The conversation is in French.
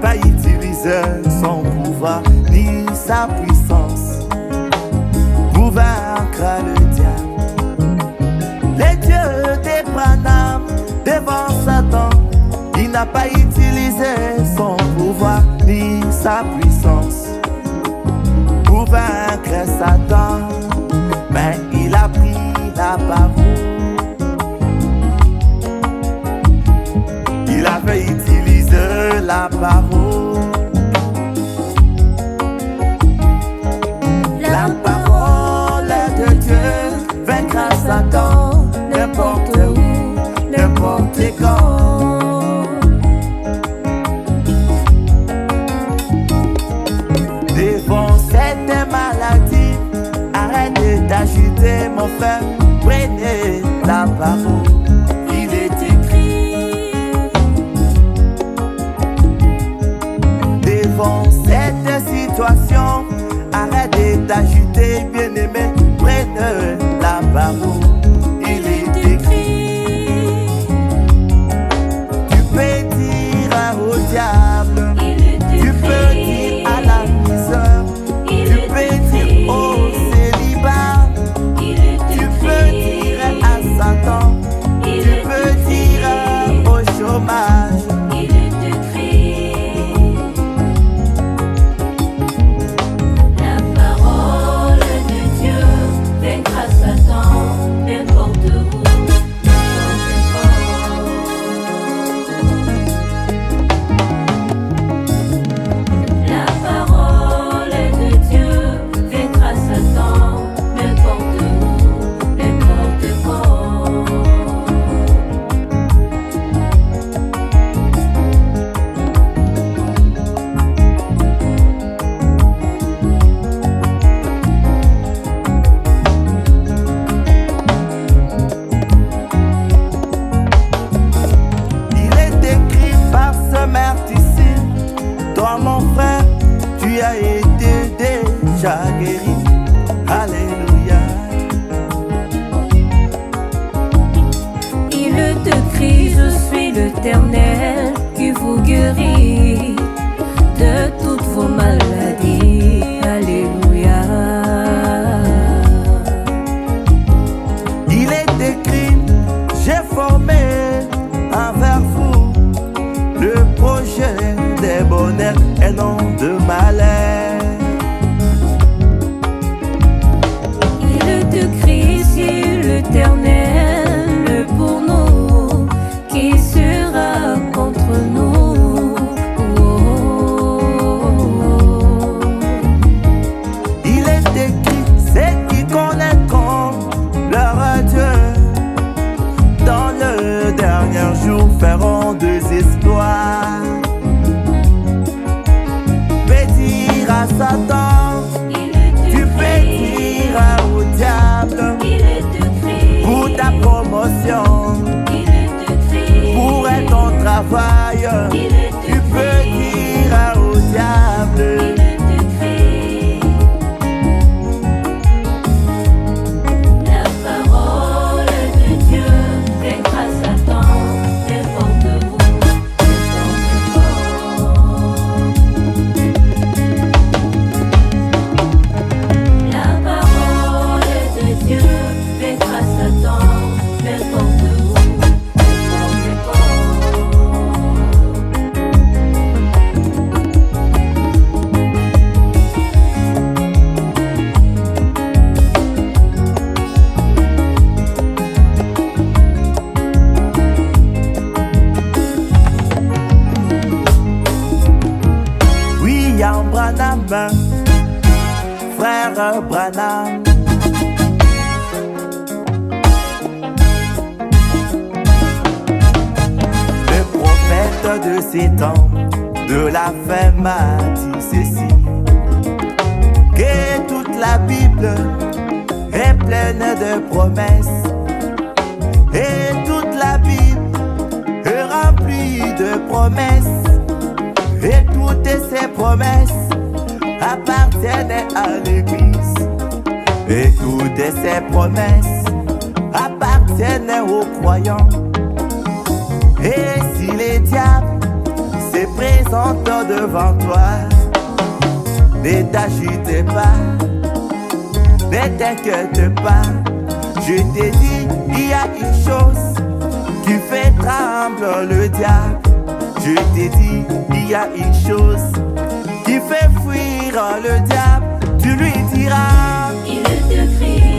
pas utilisé son pouvoir ni sa puissance pour vaincre le diable. Les dieux d'Abraham devant Satan, il n'a pas utilisé son pouvoir ni sa puissance pour vaincre Satan, mais il a pris la parole. Il avait utilisé la parole. La parole de Dieu vaincra Satan n'importe où, n'importe quand. Devant cette maladie, arrêtez d'agiter mon frère, prenez la parole. Il est écrit. Devant cette situation, arrêtez d'agiter, bien-aimé, prenez la parole. Il est écrit. Tu peux dire au diable, tu peux dire à la misère, tu peux dire au célibat, tu peux dire à Satan, tu peux dire au chômage. Il est écrit. La parole de Dieu vaincra Satan n'importe où, n'importe quand. La parole de Dieu vaincra Satan n'importe où, n'importe quand. Il est écrit par ce martyr, toi mon frère, tu as été déjà guéri. Alléluia. Il te crie, je suis l'Éternel qui vous guérit de toutes vos maladies. Alléluia. Il est écrit, j'ai formé envers vous le projet des bonheurs et non de malheur. Il te crie, c'est l'Éternel pour nous qui sera contre nous. Oh. Il est écrit, ceux qui connaîtront leur Dieu dans le dernier jour feront des exploits. Peux dire à Satan, tu peux dire au diable pour ta promotion, pour ton travail, tu peux dire au diable. La parole de Dieu vaincra Satan n'importe où, n'importe quand. La parole de Dieu vaincra Satan n'importe où, n'importe quand. William Branham, frère Branham. Le prophète de ces temps, de la fin m'a dit ceci, que toute la Bible est pleine de promesses, et toute la Bible est remplie de promesses, et toutes ces promesses appartiennent à l'Église, et toutes ces promesses appartiennent aux croyants. Et si les diables se me présente devant toi. Ne t'agite pas, ne t'inquiète pas. Je t'ai dit, il y a une chose qui fait trembler le diable. Je t'ai dit, il y a une chose qui fait fuir le diable. Tu lui diras, il te crie.